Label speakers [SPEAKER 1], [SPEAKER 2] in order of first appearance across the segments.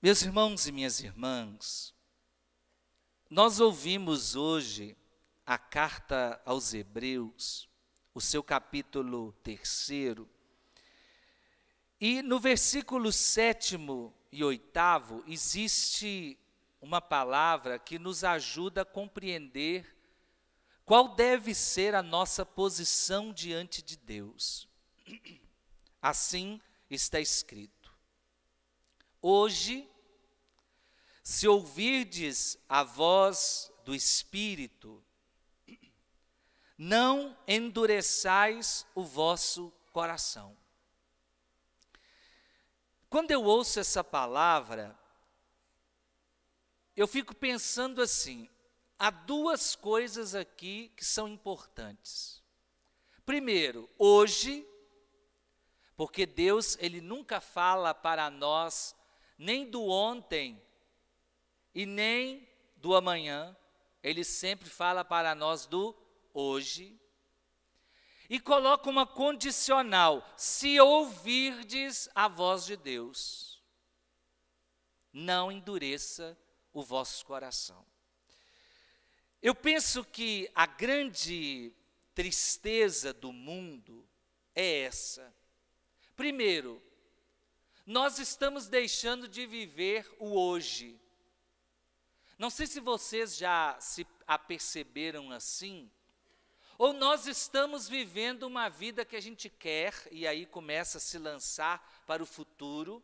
[SPEAKER 1] Meus irmãos e minhas irmãs, nós ouvimos hoje a carta aos Hebreus, o seu capítulo 3, e no versículo 7º e 8º existe uma palavra que nos ajuda a compreender qual deve ser a nossa posição diante de Deus. Assim está escrito: hoje, se ouvirdes a voz do Espírito, não endureçais o vosso coração. Quando eu ouço essa palavra, eu fico pensando assim, há duas coisas aqui que são importantes. Primeiro, hoje, porque Deus, Ele nunca fala para nós nem do ontem e nem do amanhã, Ele sempre fala para nós do hoje. E coloca uma condicional: se ouvirdes a voz de Deus, não endureça o vosso coração. Eu penso que a grande tristeza do mundo é essa. Primeiro, nós estamos deixando de viver o hoje. Não sei se vocês já se aperceberam assim, ou nós estamos vivendo uma vida que a gente quer, e aí começa a se lançar para o futuro,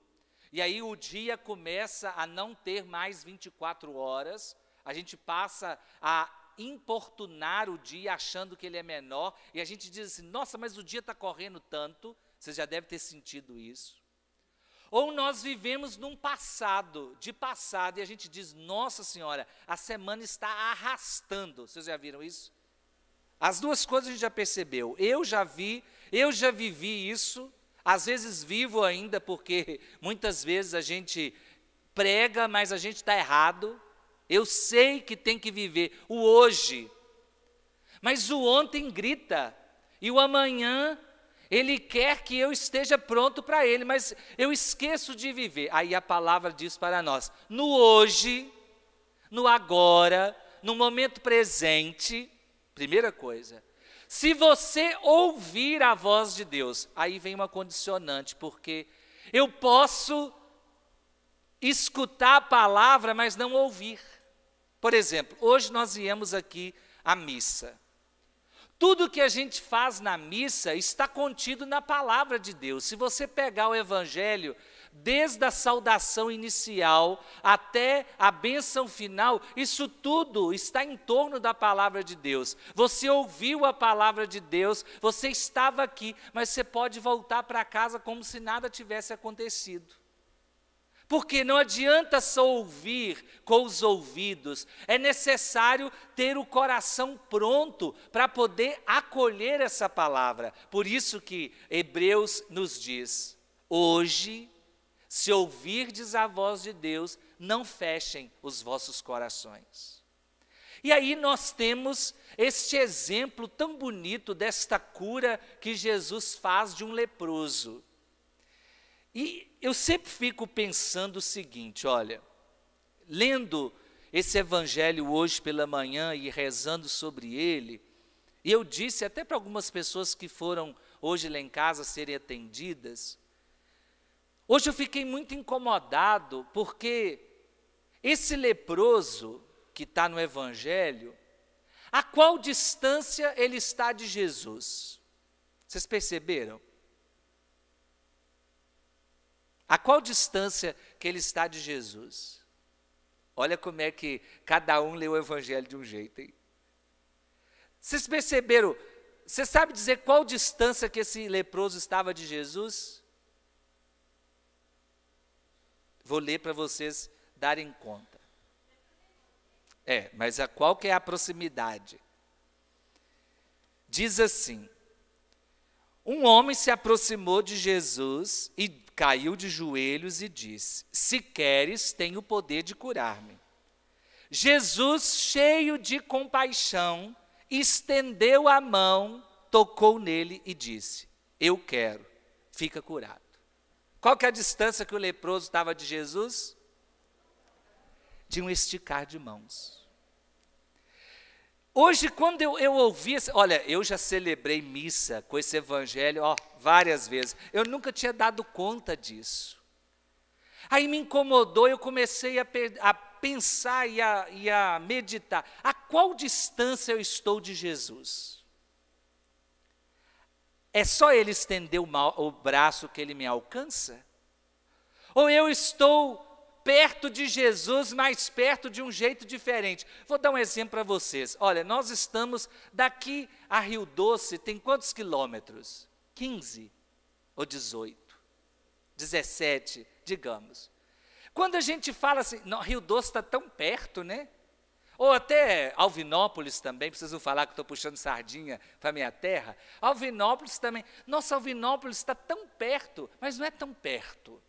[SPEAKER 1] e aí o dia começa a não ter mais 24 horas, a gente passa a importunar o dia achando que ele é menor, e a gente diz assim, nossa, mas o dia está correndo tanto, você já deve ter sentido isso. Ou nós vivemos num passado, e a gente diz, nossa senhora, a semana está arrastando, vocês já viram isso? As duas coisas a gente já percebeu, eu já vivi isso, às vezes vivo ainda, porque muitas vezes a gente prega, mas a gente está errado. Eu sei que tem que viver o hoje, mas o ontem grita, e o amanhã, ele quer que eu esteja pronto para ele, mas eu esqueço de viver. Aí a palavra diz para nós, no hoje, no agora, no momento presente, primeira coisa, se você ouvir a voz de Deus, aí vem uma condicionante, porque eu posso escutar a palavra, mas não ouvir. Por exemplo, hoje nós viemos aqui à missa. Tudo que a gente faz na missa está contido na palavra de Deus. Se você pegar o Evangelho, desde a saudação inicial até a bênção final, isso tudo está em torno da palavra de Deus. Você ouviu a palavra de Deus, você estava aqui, mas você pode voltar para casa como se nada tivesse acontecido. Porque não adianta só ouvir com os ouvidos, é necessário ter o coração pronto para poder acolher essa palavra. Por isso que Hebreus nos diz, hoje, se ouvirdes a voz de Deus, não fechem os vossos corações. E aí nós temos este exemplo tão bonito desta cura que Jesus faz de um leproso. E eu sempre fico pensando o seguinte, olha, lendo esse evangelho hoje pela manhã e rezando sobre ele, e eu disse até para algumas pessoas que foram hoje lá em casa serem atendidas, hoje eu fiquei muito incomodado, porque esse leproso que está no evangelho, a qual distância ele está de Jesus? Vocês perceberam? A qual distância que ele está de Jesus? Olha como é que cada um lê o evangelho de um jeito, hein? Vocês perceberam? Você sabe dizer qual distância que esse leproso estava de Jesus? Vou ler para vocês darem conta. Mas qual que é a proximidade? Diz assim, um homem se aproximou de Jesus e caiu de joelhos e disse, se queres, tem o poder de curar-me. Jesus, cheio de compaixão, estendeu a mão, tocou nele e disse, eu quero, fica curado. Qual que é a distância que o leproso estava de Jesus? de um esticar de mãos. Hoje, quando eu ouvi, olha, eu já celebrei missa com esse evangelho, várias vezes. Eu nunca tinha dado conta disso. Aí me incomodou, eu comecei a pensar e a meditar. A qual distância eu estou de Jesus? É só Ele estender o braço que Ele me alcança? Ou eu estou perto de Jesus, mas perto de um jeito diferente? Vou dar um exemplo para vocês. Olha, nós estamos daqui a Rio Doce, tem quantos quilômetros? 15 ou 18? 17, digamos. Quando a gente fala assim, Rio Doce está tão perto, né? Ou até Alvinópolis também, preciso falar que estou puxando sardinha para a minha terra. Alvinópolis também. Nossa, Alvinópolis está tão perto, mas não é tão perto.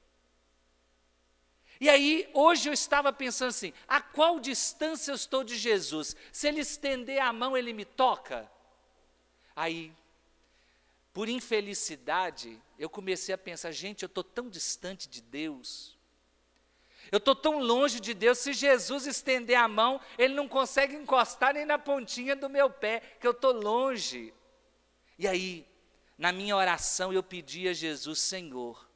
[SPEAKER 1] E aí, hoje eu estava pensando assim, a qual distância eu estou de Jesus? Se Ele estender a mão, Ele me toca? Aí, por infelicidade, eu comecei a pensar, gente, eu estou tão distante de Deus. Eu estou tão longe de Deus, se Jesus estender a mão, Ele não consegue encostar nem na pontinha do meu pé, que eu estou longe. E aí, na minha oração, eu pedi a Jesus, Senhor,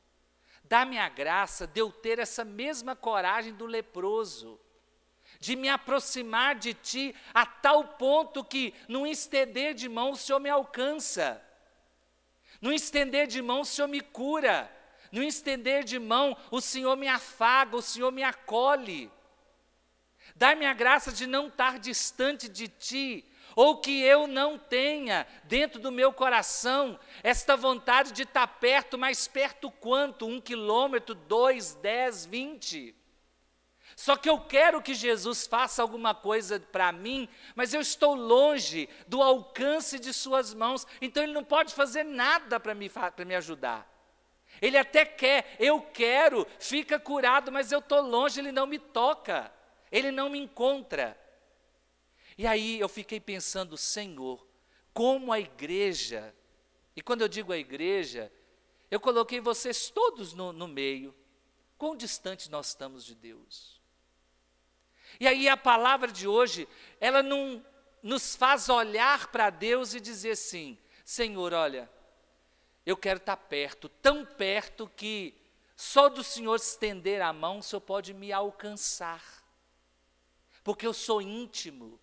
[SPEAKER 1] dá-me a graça de eu ter essa mesma coragem do leproso, de me aproximar de Ti a tal ponto que, num estender de mão, o Senhor me alcança. Num estender de mão, o Senhor me cura. No estender de mão, o Senhor me afaga, o Senhor me acolhe. Dá-me a graça de não estar distante de Ti, ou que eu não tenha dentro do meu coração esta vontade de estar perto, mas perto quanto? 1 quilômetro, 2, 10, 20. Só que eu quero que Jesus faça alguma coisa para mim, mas eu estou longe do alcance de suas mãos, então Ele não pode fazer nada para me ajudar. Ele até quer, eu quero, fica curado, mas eu estou longe, Ele não me toca, Ele não me encontra. E aí eu fiquei pensando, Senhor, como a igreja, e quando eu digo a igreja, eu coloquei vocês todos no meio, quão distante nós estamos de Deus. E aí a palavra de hoje, ela não nos faz olhar para Deus e dizer assim, Senhor, olha, eu quero estar perto, tão perto que só do Senhor estender a mão, o Senhor pode me alcançar. Porque eu sou íntimo.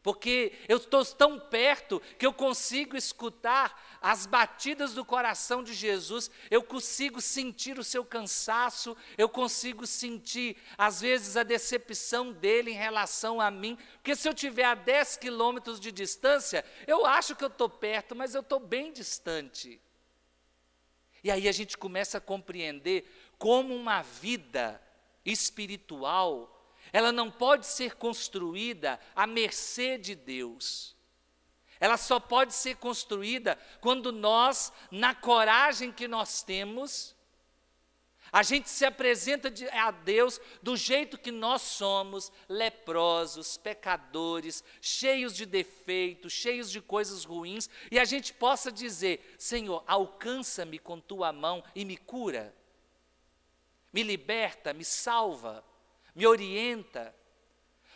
[SPEAKER 1] Porque eu estou tão perto que eu consigo escutar as batidas do coração de Jesus, eu consigo sentir o seu cansaço, eu consigo sentir, às vezes, a decepção dele em relação a mim, porque se eu estiver a 10 quilômetros de distância, eu acho que eu estou perto, mas eu estou bem distante. E aí a gente começa a compreender como uma vida espiritual, ela não pode ser construída à mercê de Deus. Ela só pode ser construída quando nós, na coragem que nós temos, a gente se apresenta a Deus do jeito que nós somos, leprosos, pecadores, cheios de defeitos, cheios de coisas ruins, e a gente possa dizer, Senhor, alcança-me com Tua mão e me cura, me liberta, me salva, me orienta,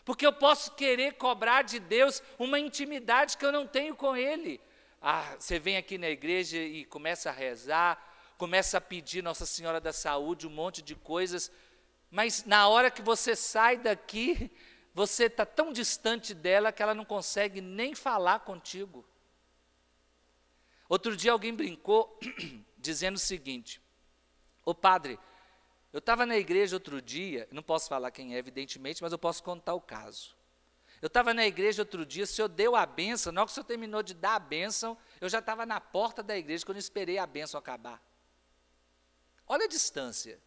[SPEAKER 1] porque eu posso querer cobrar de Deus uma intimidade que eu não tenho com Ele. Você vem aqui na igreja e começa a rezar, começa a pedir Nossa Senhora da Saúde, um monte de coisas, mas na hora que você sai daqui, você está tão distante dela que ela não consegue nem falar contigo. Outro dia alguém brincou dizendo o seguinte, ô padre, eu estava na igreja outro dia, não posso falar quem é evidentemente, mas eu posso contar o caso. Eu estava na igreja outro dia, o senhor deu a bênção, na hora que o senhor terminou de dar a bênção, eu já estava na porta da igreja quando eu esperei a bênção acabar. Olha a distância.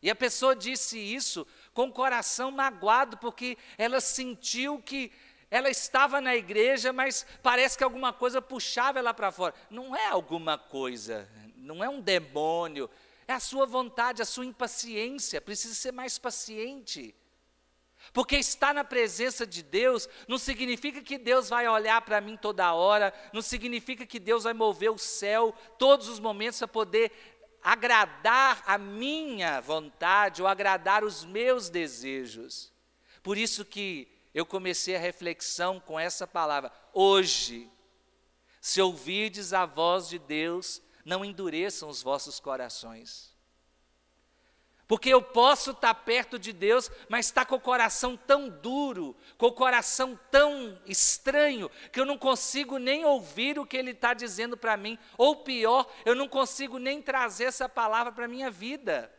[SPEAKER 1] E a pessoa disse isso com o coração magoado, porque ela sentiu que ela estava na igreja, mas parece que alguma coisa puxava ela para fora. Não é alguma coisa, não é um demônio, é a sua vontade, a sua impaciência, precisa ser mais paciente. Porque estar na presença de Deus não significa que Deus vai olhar para mim toda hora, não significa que Deus vai mover o céu todos os momentos para poder agradar a minha vontade ou agradar os meus desejos. Por isso que eu comecei a reflexão com essa palavra. Hoje, se ouvirdes a voz de Deus, não endureçam os vossos corações. Porque eu posso estar perto de Deus, mas estar com o coração tão duro, com o coração tão estranho, que eu não consigo nem ouvir o que Ele está dizendo para mim. Ou pior, eu não consigo nem trazer essa palavra para a minha vida.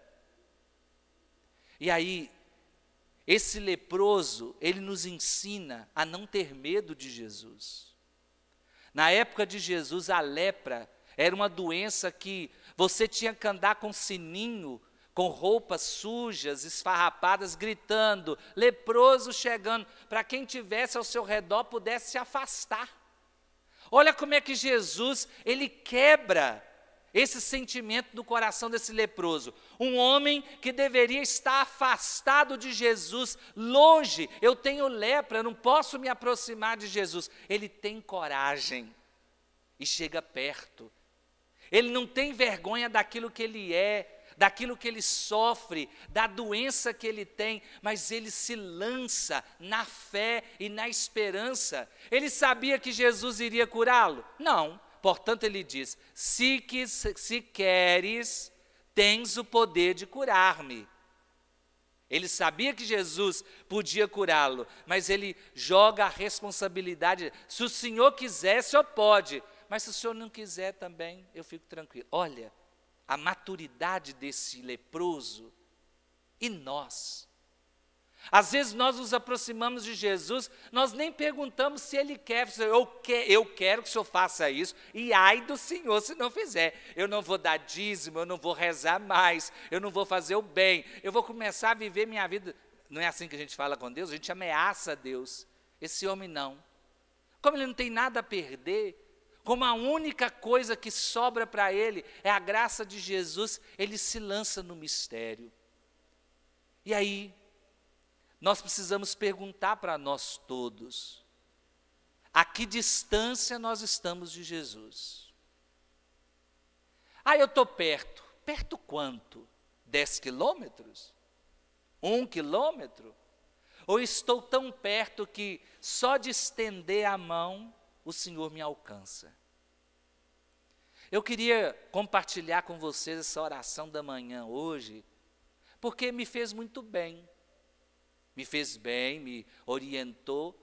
[SPEAKER 1] E aí, esse leproso, ele nos ensina a não ter medo de Jesus. Na época de Jesus, a lepra era uma doença que você tinha que andar com sininho, com roupas sujas, esfarrapadas, gritando, leproso chegando, para quem tivesse ao seu redor pudesse se afastar. Olha como é que Jesus, ele quebra esse sentimento do coração desse leproso. Um homem que deveria estar afastado de Jesus, longe, eu tenho lepra, eu não posso me aproximar de Jesus. Ele tem coragem e chega perto. Ele não tem vergonha daquilo que ele é, daquilo que ele sofre, da doença que ele tem, mas ele se lança na fé e na esperança. Ele sabia que Jesus iria curá-lo? Não. Portanto, ele diz, se queres, tens o poder de curar-me. Ele sabia que Jesus podia curá-lo, mas ele joga a responsabilidade. Se o Senhor quiser, o Senhor pode, mas se o Senhor não quiser também, eu fico tranquilo. Olha, a maturidade desse leproso e nós. Às vezes nós nos aproximamos de Jesus, nós nem perguntamos se Ele quer. Eu quero que o Senhor faça isso, e ai do Senhor se não fizer. Eu não vou dar dízimo, eu não vou rezar mais, eu não vou fazer o bem, eu vou começar a viver minha vida. Não é assim que a gente fala com Deus, a gente ameaça Deus. Esse homem não. Como ele não tem nada a perder, como a única coisa que sobra para ele é a graça de Jesus, ele se lança no mistério. E aí, nós precisamos perguntar para nós todos, a que distância nós estamos de Jesus? Eu estou perto. Perto quanto? 10 quilômetros? 1 quilômetro? Ou estou tão perto que só de estender a mão, o Senhor me alcança? Eu queria compartilhar com vocês essa oração da manhã hoje, porque me fez muito bem. Me fez bem, me orientou.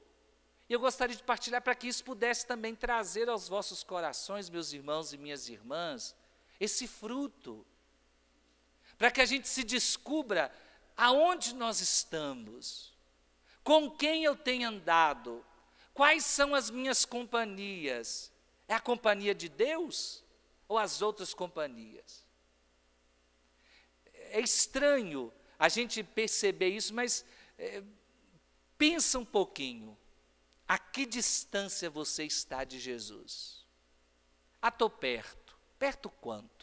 [SPEAKER 1] E eu gostaria de partilhar para que isso pudesse também trazer aos vossos corações, meus irmãos e minhas irmãs, esse fruto. Para que a gente se descubra aonde nós estamos, com quem eu tenho andado, quais são as minhas companhias. É a companhia de Deus ou as outras companhias? É estranho a gente perceber isso, mas pensa um pouquinho, a que distância você está de Jesus? Estou perto. Perto quanto?